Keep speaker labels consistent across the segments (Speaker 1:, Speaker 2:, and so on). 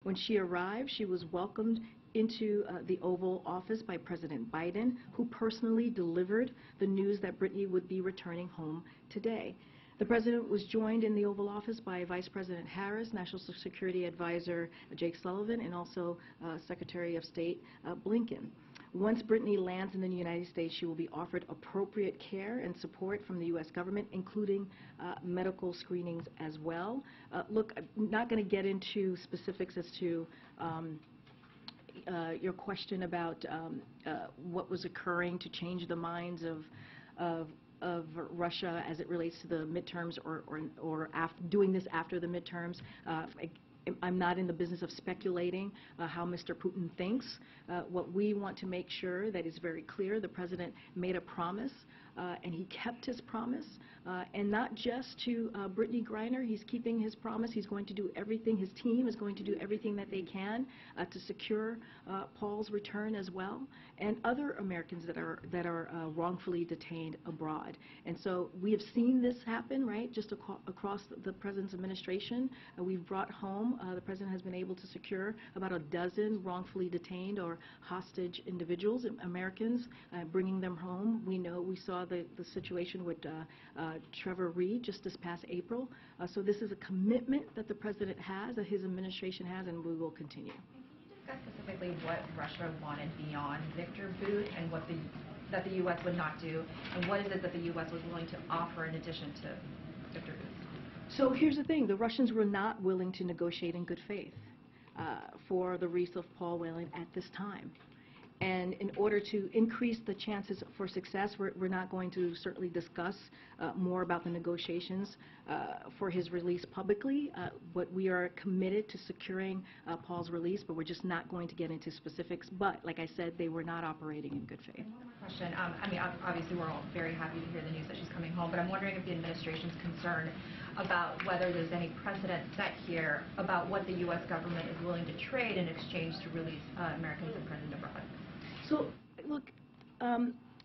Speaker 1: When she arrived, she was welcomed into the Oval Office by President Biden, who personally delivered the news that Brittany would be returning home today. The President was joined in the Oval Office by Vice President Harris, National Security Advisor Jake Sullivan, and also Secretary of State Blinken. Once Brittany lands in the United States, she will be offered appropriate care and support from the U.S. government, including medical screenings as well. Look, I'm not going to get into specifics as to your question about what was occurring to change the minds of Russia as it relates to the midterms or doing this after the midterms. I'm not in the business of speculating how Mr. Putin thinks. What we want to make sure that is very clear, the President made a promise and he kept his promise, and not just to Brittany Griner. He's keeping his promise. He's going to do everything, his team is going to do everything that they can to secure Paul's return as well, and other Americans that are wrongfully detained abroad. And so we have seen this happen, right, just across the President's administration. We've brought home, the President has been able to secure about a dozen wrongfully detained or hostage individuals, Americans, bringing them home. We saw the situation with Trevor Reed just this past April. So this is a commitment that the President has, that his administration has, and we will continue.
Speaker 2: Can you discuss specifically what Russia wanted beyond Victor Bout and what that the U.S. would not do, and what is it that the U.S. was willing to offer in addition to Victor Bout?
Speaker 1: So here's the thing. The Russians were not willing to negotiate in good faith for the release of Paul Whelan at this time. And in order to increase the chances for success, we're not going to certainly discuss more about the negotiations for his release publicly. But we are committed to securing Paul's release, but we're just not going to get into specifics. But like I said, they were not operating in good faith.
Speaker 2: One more question. I mean, obviously we're all very happy to hear the news that she's coming home, but I'm wondering if the administration's concerned about whether there's any precedent set here about what the U.S. government is willing to trade in exchange to release Americans imprisoned abroad.
Speaker 1: So, look,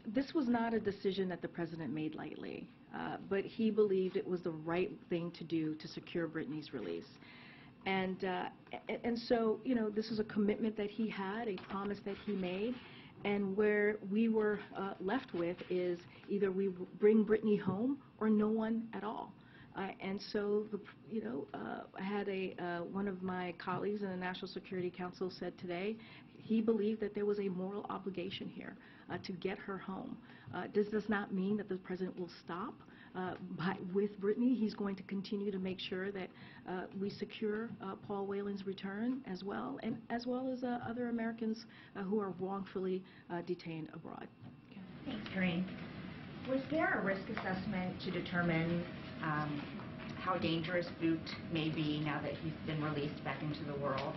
Speaker 1: this was not a decision that the President made lightly, but he believed it was the right thing to do to secure Brittany's release. And so, you know, this is a commitment that he had, a promise that he made, and where we were left with is either we bring Brittany home or no one at all. And so, I had one of my colleagues in the National Security Council said today he believed that there was a moral obligation here to get her home. This does not mean that the President will stop with Brittany. He's going to continue to make sure that we secure Paul Whelan's return as well, and as well as other Americans who are wrongfully detained abroad.
Speaker 3: Thanks, Karine. Was there a risk assessment to determine how dangerous Bout may be now that he's been released back into the world?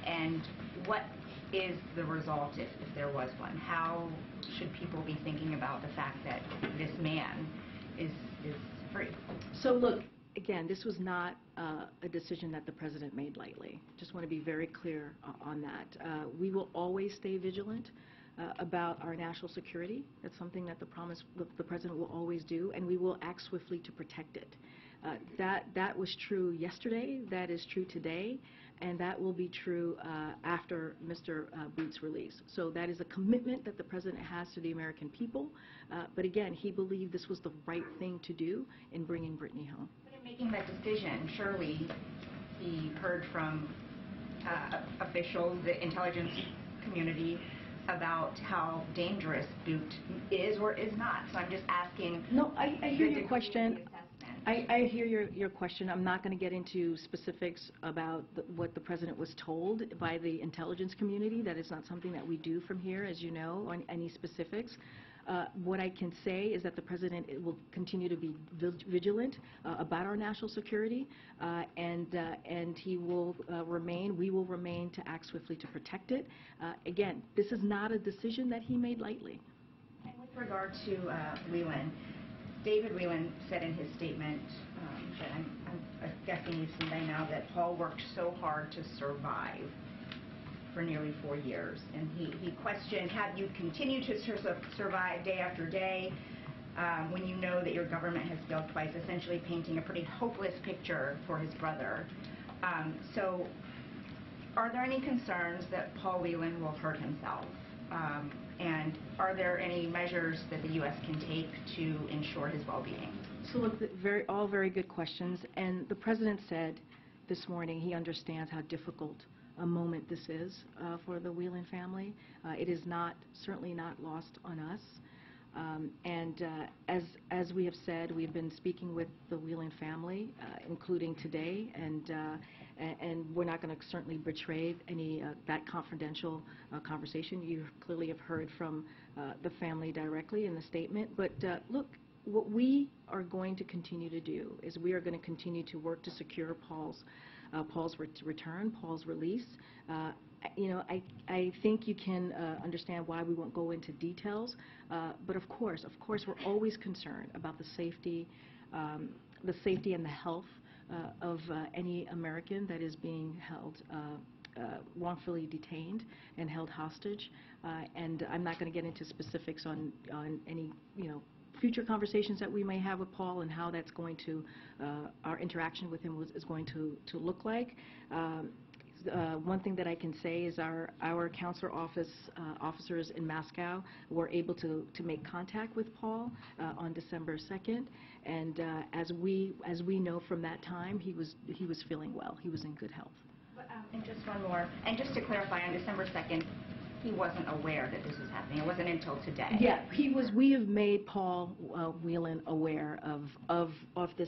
Speaker 3: And what is the result if there was one? How should people be thinking about the fact that this man is free?
Speaker 1: So look, again, this was not a decision that the President made lightly. Just want to be very clear on that. We will always stay vigilant about our national security. That's something that the President will always do, and we will act swiftly to protect it. That was true yesterday, that is true today, and that will be true after Mr. Bout's release. So that is a commitment that the President has to the American people, but again, he believed this was the right thing to do in bringing Brittany home.
Speaker 3: But in making that decision, surely he heard from officials, the intelligence community, about how dangerous Bout is or is not. So I'm just asking.
Speaker 1: No, I hear your question. I hear your question. I'm not going to get into specifics about what the President was told by the intelligence community. That is not something that we do from here, as you know, on any specifics. What I can say is that the President will continue to be vigilant about our national security, and he will we will remain to act swiftly to protect it. Again, this is not a decision that he made lightly.
Speaker 3: And with regard to Whelan, David Whelan said in his statement that I'm guessing you've seen by now that Paul worked so hard to survive for nearly 4 years, and he questioned, have you continued to survive day after day when you know that your government has failed twice, essentially painting a pretty hopeless picture for his brother. So Are there any concerns that Paul Whelan will hurt himself? And are there any measures that the U.S. can take to ensure his well-being?
Speaker 1: So look, all very good questions. And the President said this morning he understands how difficult a moment this is for the Whelan family. It is certainly not lost on us. As we have said, we've been speaking with the Whelan family, including today, and we're not going to certainly betray any that confidential conversation. You clearly have heard from the family directly in the statement. But look, what we are going to continue to do is we are going to continue to work to secure Paul's return, Paul's release. You know, I think you can understand why we won't go into details, but of course, we're always concerned about the safety and the health of any American that is being held wrongfully detained and held hostage. And I'm not going to get into specifics on any, you know, future conversations that we may have with Paul and how that's going to, our interaction with him is going to look like. One thing that I can say is our consular officers in Moscow were able to make contact with Paul on December 2nd, and as we know from that time, he was feeling well. He was in good health.
Speaker 3: And just one more, and just to clarify, on December 2nd, he wasn't aware that this was happening. It wasn't until today.
Speaker 1: Yeah, he was. We have made Paul Whelan aware of the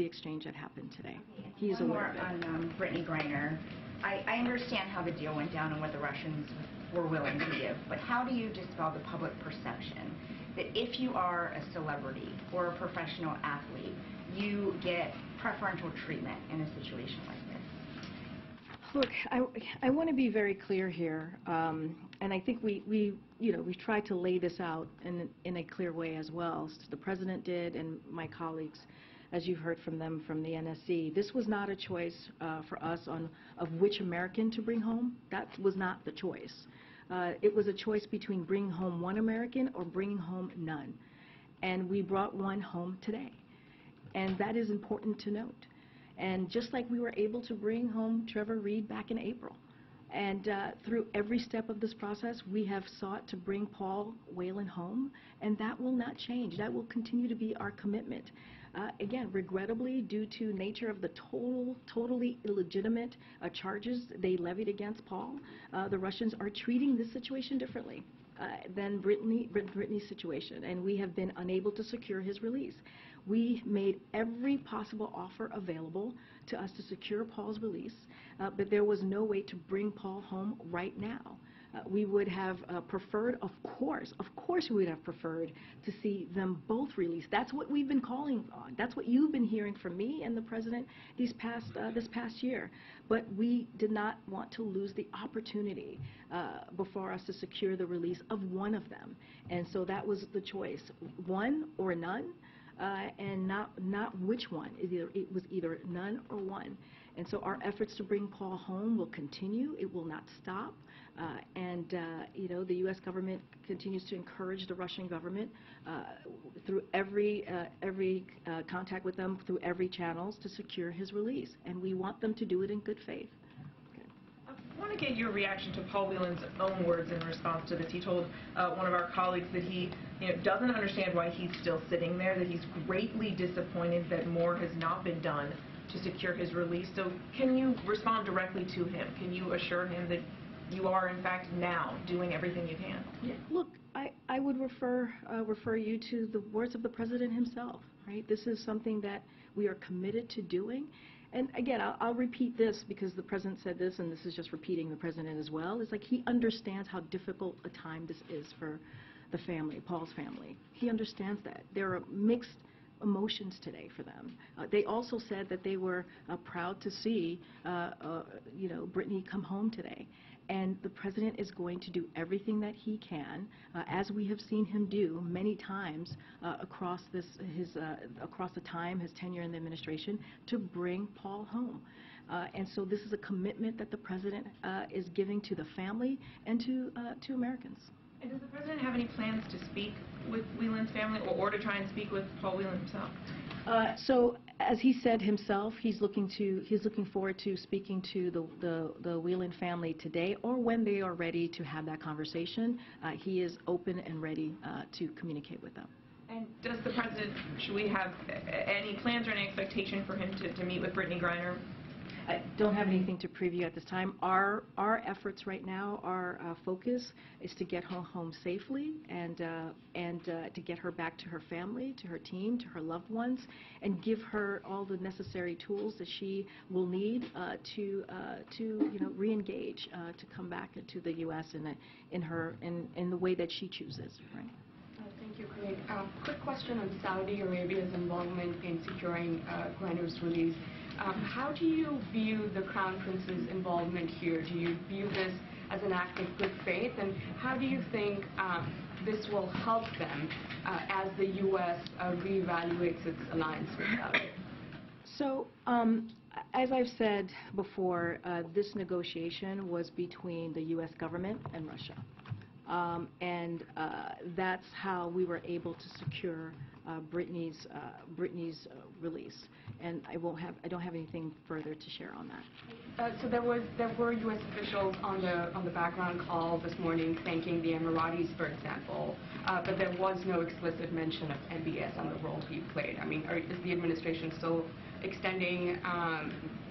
Speaker 1: exchange that happened today. He is aware of it.
Speaker 3: One more on Brittany Grant. I understand how the deal went down and what the Russians were willing to give, but how do you dispel the public perception that if you are a celebrity or a professional athlete, you get preferential treatment in a situation like this?
Speaker 1: Look, I want to be very clear here, and I think we've tried to lay this out in a clear way as well. The President did, and my colleagues, as you've heard from them from the NSC. This was not a choice for us of which American to bring home. That was not the choice. It was a choice between bringing home one American or bringing home none. And we brought one home today. And that is important to note. And just like we were able to bring home Trevor Reed back in April. And through every step of this process, we have sought to bring Paul Whelan home, and that will not change. That will continue to be our commitment. Again, regrettably, due to nature of the totally illegitimate charges they levied against Paul, the Russians are treating this situation differently than Brittany's situation, and we have been unable to secure his release. We made every possible offer available to us to secure Paul's release, but there was no way to bring Paul home right now. We would have preferred, of course we would have preferred to see them both released. That's what we've been calling on. That's what you've been hearing from me and the President this past year. But we did not want to lose the opportunity before us to secure the release of one of them. And so that was the choice, one or none, and not which one. It was either none or one. And so our efforts to bring Paul home will continue. It will not stop. You know, the U.S. government continues to encourage the Russian government through every contact with them, through every channels, to secure his release. And we want them to do it in good faith.
Speaker 4: I want to get your reaction to Paul Whelan's own words in response to this. He told one of our colleagues that he doesn't understand why he's still sitting there, that he's greatly disappointed that more has not been done to secure his release. So can you respond directly to him? Can you assure him that you are, in fact, now doing everything you can?
Speaker 1: Yeah. Look, I would refer you to the words of the President himself, right? This is something that we are committed to doing. And again, I'll repeat this because the President said this, and this is just repeating the President as well. It's like he understands how difficult a time this is for the family, Paul's family. He understands that. There are mixed emotions today for them. They also said that they were proud to see, Brittany come home today. And the President is going to do everything that he can, as we have seen him do many times across the time, his tenure in the administration, to bring Paul home. And so this is a commitment that the President is giving to the family and to Americans.
Speaker 4: And does the President have any plans to speak with Whelan's family or to try and speak with Paul Whelan himself?
Speaker 1: So As he said himself, he's looking forward to speaking to the Whelan family today or when they are ready to have that conversation. He is open and ready to communicate with them.
Speaker 4: And does the President, should we have any plans or any expectation for him to meet with Brittany Griner?
Speaker 1: I don't have anything to preview at this time. Our efforts right now, our focus is to get her home safely and to get her back to her family, to her team, to her loved ones, and give her all the necessary tools that she will need to re-engage, to come back to the U.S. in the way that she chooses. Right.
Speaker 5: Thank you, Karine. Quick question on Saudi Arabia's involvement in securing Griner's release. How do you view the Crown Prince's involvement here? Do you view this as an act of good faith? And how do you think this will help them as the U.S. reevaluates its alliance with Saudi?
Speaker 1: So, as I've said before, this negotiation was between the U.S. government and Russia. That's how we were able to secure Brittany's release. And I don't have anything further to share on that.
Speaker 5: So there were U.S. officials on the background call this morning thanking the Emiratis, for example, but there was no explicit mention of MBS on the role he played. I mean, is the administration still extending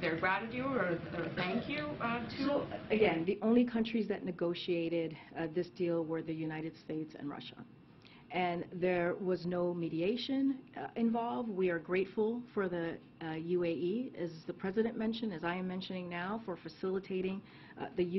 Speaker 5: their gratitude or their thank you to?
Speaker 1: So again, the only countries that negotiated this deal were the United States and Russia. And there was no mediation involved. We are grateful for the UAE, as the President mentioned, as I am mentioning now, for facilitating the use